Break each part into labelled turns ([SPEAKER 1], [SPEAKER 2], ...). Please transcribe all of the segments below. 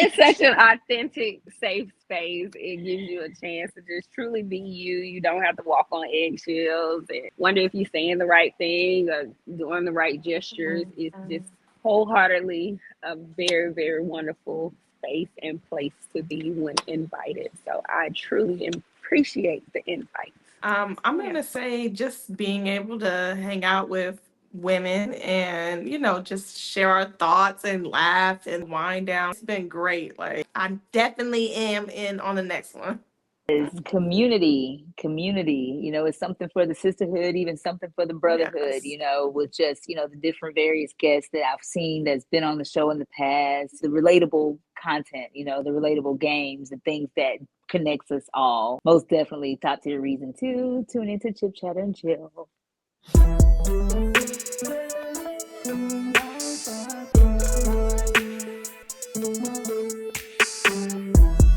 [SPEAKER 1] It's such an authentic, safe space. It gives you a chance to just truly be you. You don't have to walk on eggshells and wonder if you're saying the right thing or doing the right gestures. It's just wholeheartedly a very, very wonderful space and place to be when invited. So I truly appreciate the invite.
[SPEAKER 2] I'm gonna say just being able to hang out with women and just share our thoughts and laugh and wind down. It's been great. Like I definitely am in on the next one.
[SPEAKER 3] Is community, it's something for the sisterhood, even something for the brotherhood,
[SPEAKER 2] Yes.
[SPEAKER 3] with just, the different various guests that I've seen that's been on the show in the past, the relatable content, the relatable games and things that connects us all. Most definitely top tier reason to tune into Chip Chat and Chill.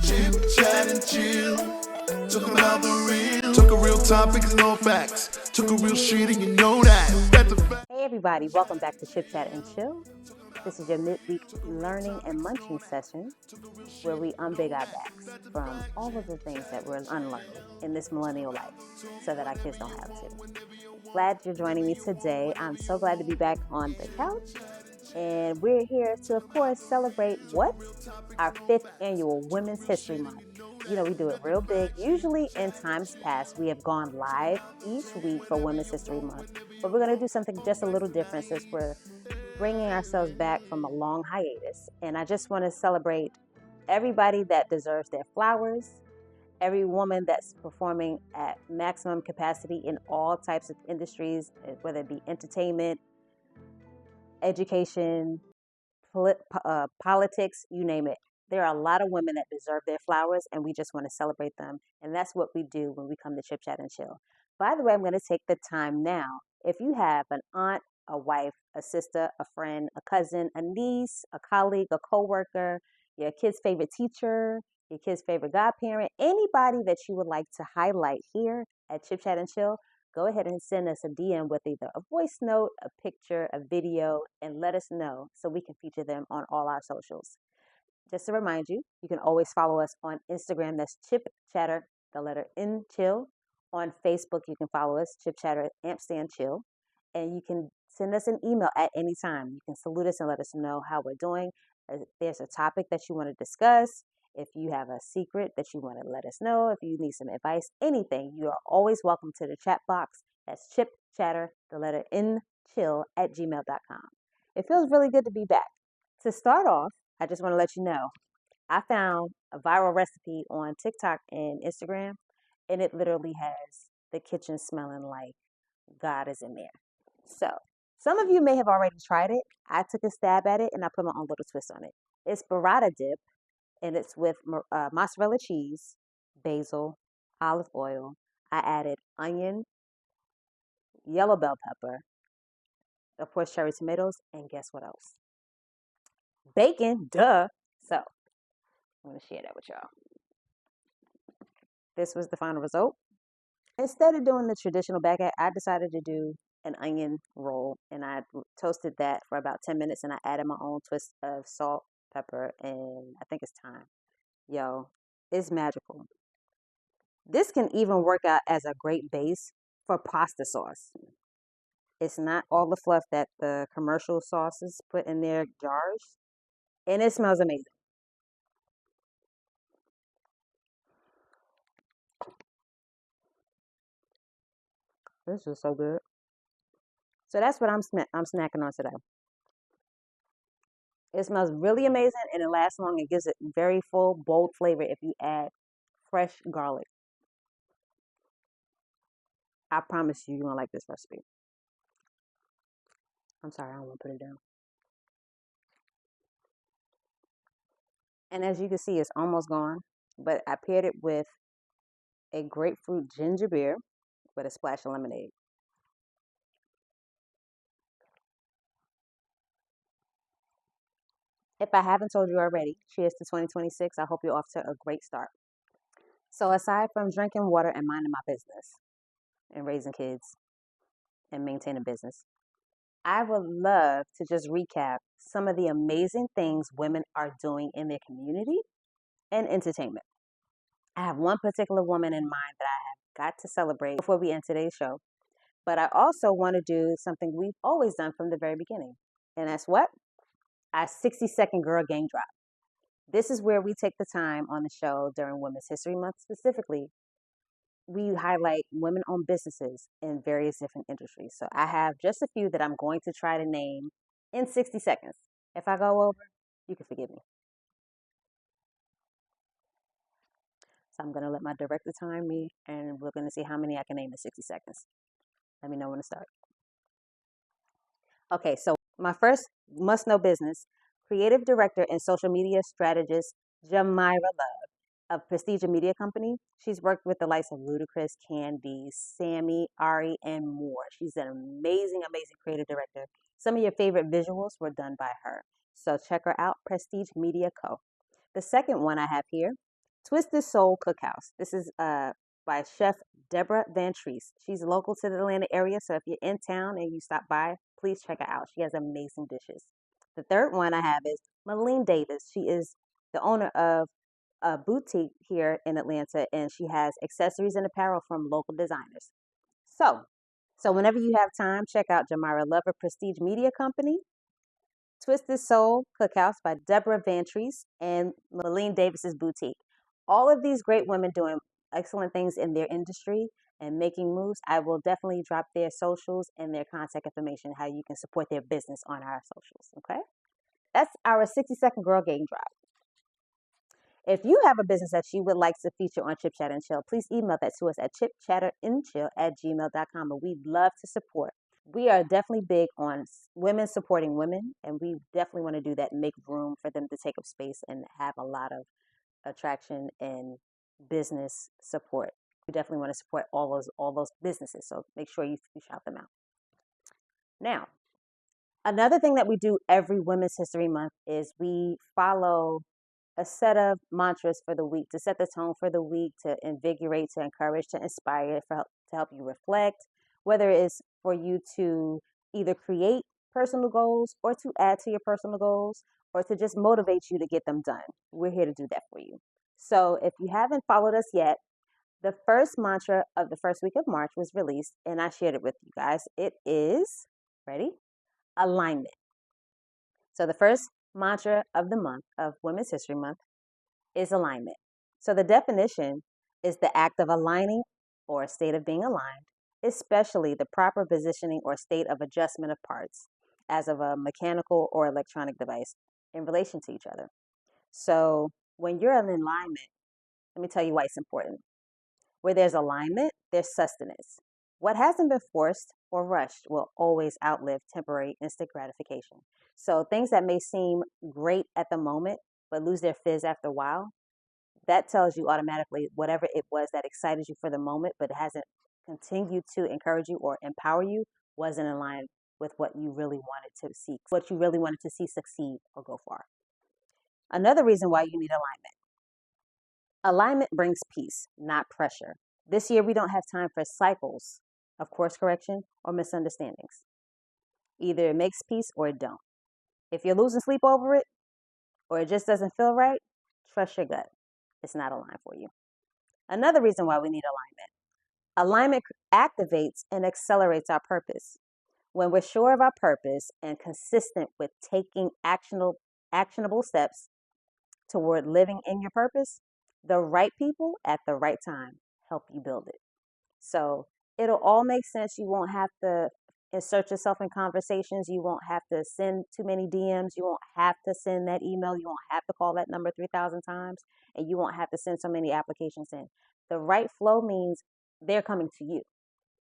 [SPEAKER 4] Chip, chat, and chill. Talking about the real. Took a real topics, no facts. Took a real shit, and you know that. That's a fact.
[SPEAKER 5] Hey everybody, welcome back to Chip Chat and Chill. This is your midweek learning and munching session where we unbig our backs from all of the things that we're unlearning in this millennial life so that our kids don't have to. Glad you're joining me today. I'm so glad to be back on the couch. And we're here to, of course, celebrate what? Our 5th annual Women's History Month. We do it real big. Usually in times past, we have gone live each week for Women's History Month. But we're going to do something just a little different since we're bringing ourselves back from a long hiatus. And I just want to celebrate everybody that deserves their flowers, every woman that's performing at maximum capacity in all types of industries, whether it be entertainment, education, politics, you name it. There are a lot of women that deserve their flowers, and we just want to celebrate them. And that's what we do when we come to Chip Chat and Chill. By the way, I'm going to take the time now. If you have an aunt, a wife, a sister, a friend, a cousin, a niece, a colleague, a coworker, your kid's favorite teacher, your kid's favorite godparent, anybody that you would like to highlight here at Chip Chat and Chill, go ahead and send us a DM with either a voice note, a picture, a video, and let us know so we can feature them on all our socials. Just to remind you, you can always follow us on Instagram. That's Chip Chatter, the letter N Chill. On Facebook, you can follow us, Chip Chatter Ampersand Chill. And you can send us an email at any time. You can salute us and let us know how we're doing. If there's a topic that you want to discuss, if you have a secret that you want to let us know, if you need some advice, anything, you are always welcome to the chat box. That's Chip Chatter, the letter N Chill at gmail.com. It feels really good to be back. To start off, I just want to let you know, I found a viral recipe on TikTok and Instagram, and it literally has the kitchen smelling like God is in there. So, some of you may have already tried it. I took a stab at it, and I put my own little twist on it. It's burrata dip, and it's with mozzarella cheese, basil, olive oil. I added onion, yellow bell pepper, of course, cherry tomatoes, and guess what else? Bacon, duh. So, I'm going to share that with y'all. This was the final result. Instead of doing the traditional baguette, I decided to do an onion roll, and I toasted that for about 10 minutes, and I added my own twist of salt, pepper, and I think it's thyme. Yo, it's magical. This can even work out as a great base for pasta sauce. It's not all the fluff that the commercial sauces put in their jars, and it smells amazing. This is so good. So that's what I'm snacking on today. It smells really amazing and it lasts long. It gives it very full, bold flavor if you add fresh garlic. I promise you, you're going to like this recipe. I'm sorry, I don't want to put it down. And as you can see, it's almost gone. But I paired it with a grapefruit ginger beer with a splash of lemonade. If I haven't told you already, cheers to 2026. I hope you're off to a great start. So, aside from drinking water and minding my business and raising kids and maintaining business, I would love to just recap some of the amazing things women are doing in their community and entertainment. I have one particular woman in mind that I have got to celebrate before we end today's show. But I also want to do something we've always done from the very beginning. And that's what? Our 60-second girl game drop. This is where we take the time on the show during Women's History Month specifically. We highlight women-owned businesses in various different industries. So I have just a few that I'm going to try to name in 60 seconds. If I go over, you can forgive me. So I'm going to let my director time me, and we're going to see how many I can name in 60 seconds. Let me know when to start. Okay, so my first must-know business, creative director and social media strategist, Jamira Love of Prestige Media Company. She's worked with the likes of Ludacris, Candy, Sammy, Ari, and more. She's an amazing, amazing creative director. Some of your favorite visuals were done by her. So check her out, Prestige Media Co. The second one I have here, Twisted Soul Cookhouse. This is by Chef Deborah Van Treese. She's local to the Atlanta area, so if you're in town and you stop by, please check her out. She has amazing dishes. The third one I have is Malene Davis. She is the owner of a boutique here in Atlanta, and she has accessories and apparel from local designers. So whenever you have time, check out Jamira Lover Prestige Media Company, Twisted Soul Cookhouse by Deborah Van Treese, and Malene Davis's boutique. All of these great women doing excellent things in their industry and making moves. I will definitely drop their socials and their contact information, how you can support their business on our socials. Okay, that's our 60-second girl game drop. If you have a business that you would like to feature on Chip Chat and Chill, please email that to us at chipchatterandchill@gmail.com, and we'd love to support. We are definitely big on women supporting women, and we definitely want to do that and make room for them to take up space and have a lot of attraction and business support. We definitely want to support all those businesses, so make sure you shout them out. Now, another thing that we do every Women's History Month is we follow a set of mantras for the week to set the tone for the week, to invigorate, to encourage, to inspire, to help you reflect, whether it's for you to either create personal goals or to add to your personal goals or to just motivate you to get them done. We're here to do that for you. So if you haven't followed us yet, the first mantra of the first week of March was released, and I shared it with you guys. It is, ready? Alignment. So the first mantra of the month of Women's History Month is alignment. So the definition is the act of aligning or a state of being aligned, especially the proper positioning or state of adjustment of parts as of a mechanical or electronic device in relation to each other. So when you're in alignment, let me tell you why it's important. Where there's alignment, there's sustenance. What hasn't been forced or rushed will always outlive temporary instant gratification. So things that may seem great at the moment, but lose their fizz after a while, that tells you automatically whatever it was that excited you for the moment, but it hasn't continued to encourage you or empower you, wasn't in line with what you really wanted to see, what you really wanted to see succeed or go far. Another reason why you need alignment. Alignment brings peace, not pressure. This year, we don't have time for cycles of course correction or misunderstandings. Either it makes peace or it don't. If you're losing sleep over it, or it just doesn't feel right, trust your gut. It's not aligned for you. Another reason why we need alignment activates and accelerates our purpose. When we're sure of our purpose and consistent with taking actionable steps toward living in your purpose, the right people at the right time help you build it. So it'll all make sense. You won't have to insert yourself in conversations. You won't have to send too many DMs. You won't have to send that email. You won't have to call that number 3,000 times. And you won't have to send so many applications in. The right flow means they're coming to you.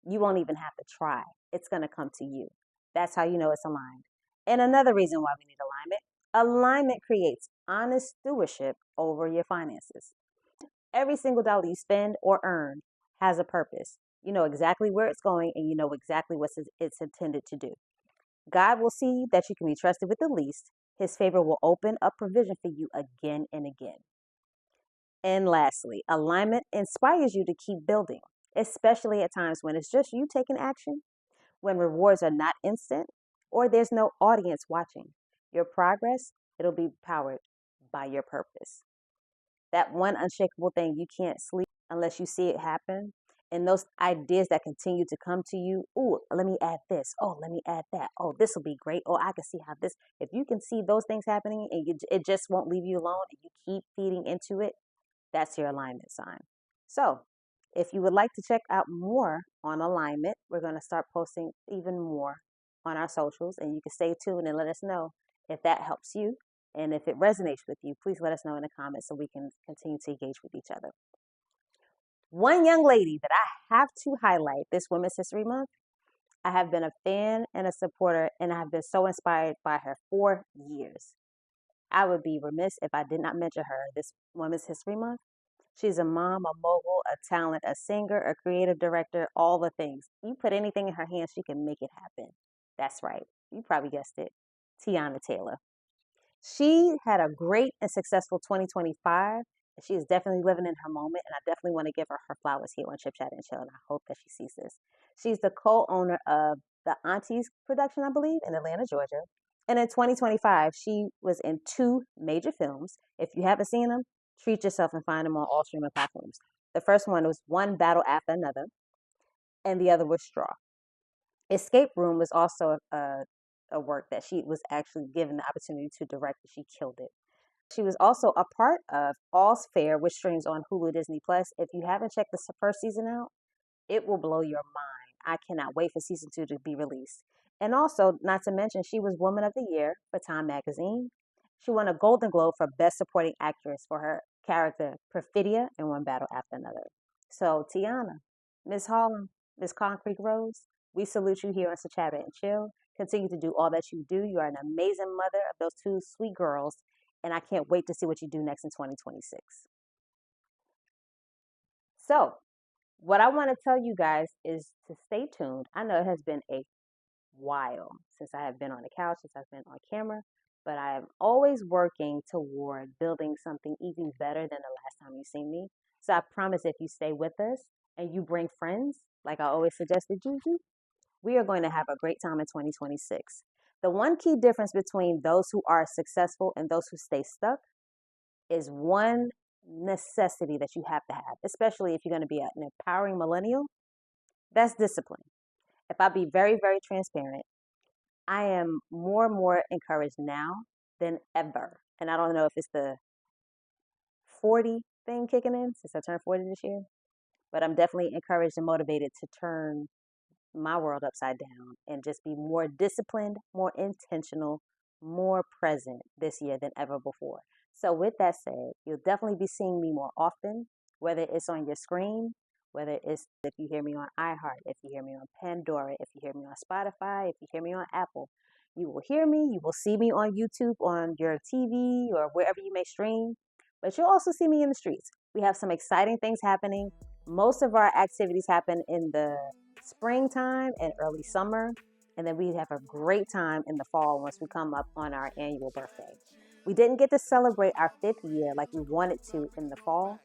[SPEAKER 5] You won't even have to try. It's going to come to you. That's how you know it's aligned. And another reason why we need alignment creates honest stewardship over your finances. Every single dollar you spend or earn has a purpose. You know exactly where it's going, and you know exactly what it's intended to do. God will see that you can be trusted with the least. His favor will open up provision for you again and again. And lastly, alignment inspires you to keep building, especially at times when it's just you taking action, when rewards are not instant, or there's no audience watching. Your progress, it'll be powered by your purpose. That one unshakable thing you can't sleep unless you see it happen. And those ideas that continue to come to you, oh, let me add this. Oh, let me add that. Oh, this will be great. Oh, I can see how this, if you can see those things happening and it just won't leave you alone and you keep feeding into it, that's your alignment sign. So if you would like to check out more on alignment, we're going to start posting even more on our socials, and you can stay tuned and let us know if that helps you. And if it resonates with you, please let us know in the comments so we can continue to engage with each other. One young lady that I have to highlight this Women's History Month, I have been a fan and a supporter, and I have been so inspired by her for years. I would be remiss if I did not mention her this Women's History Month. She's a mom, a mogul, a talent, a singer, a creative director, all the things. You put anything in her hands, she can make it happen. That's right. You probably guessed it. Tiana Taylor. She had a great and successful 2025. And she is definitely living in her moment. And I definitely want to give her her flowers here on Chip Chat and Chill. And I hope that she sees this. She's the co-owner of the Aunties production, I believe, in Atlanta, Georgia. And in 2025, she was in 2 major films. If you haven't seen them, treat yourself and find them on all streaming platforms. The first one was One Battle After Another, and the other was Straw. Escape Room was also a work that she was actually given the opportunity to direct, and she killed it. She was also a part of All's Fair, which streams on Hulu Disney Plus. If you haven't checked the first season out, it will blow your mind. I cannot wait for season 2 to be released. And also, not to mention, she was Woman of the Year for Time Magazine. She won a Golden Globe for Best Supporting Actress for her character Perfidia in One Battle After Another. So, Tiana, Miss Harlem, Miss Concrete Rose, we salute you here on Sachata and Chill. Continue to do all that you do. You are an amazing mother of those 2 sweet girls, and I can't wait to see what you do next in 2026. So, what I want to tell you guys is to stay tuned. I know it has been a while since I have been on the couch, since I've been on camera, but I am always working toward building something even better than the last time you seen me. So I promise if you stay with us and you bring friends, like I always suggested you do, we are going to have a great time in 2026. The one key difference between those who are successful and those who stay stuck is one necessity that you have to have, especially if you're going to be an empowering millennial. That's discipline. If I be very, very transparent, I am more and more encouraged now than ever. And I don't know if it's the 40 thing kicking in since I turned 40 this year, but I'm definitely encouraged and motivated to turn my world upside down and just be more disciplined, more intentional, more present this year than ever before. So with that said, you'll definitely be seeing me more often, whether it's on your screen, whether it's if you hear me on iHeart, if you hear me on Pandora, if you hear me on Spotify, if you hear me on Apple. You will hear me, you will see me on YouTube, on your TV, or wherever you may stream, but you'll also see me in the streets. We have some exciting things happening. Most of our activities happen in the springtime and early summer, and then we have a great time in the fall once we come up on our annual birthday. We didn't get to celebrate our 5th year like we wanted to in the fall,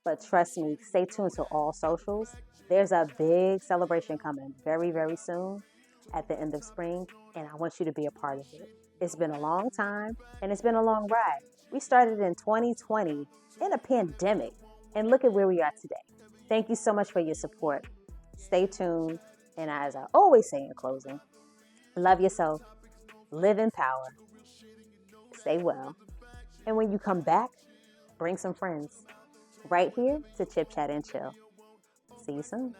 [SPEAKER 5] but trust me, stay tuned to all socials. There's a big celebration coming very, very soon at the end of spring, and I want you to be a part of it. It's been a long time, and it's been a long ride. We started in 2020 in a pandemic, and look at where we are today. Thank you so much for your support. Stay tuned, and as I always say in closing, love yourself, live in power, stay well, and when you come back, bring some friends right here to Chip Chat and Chill. See you soon.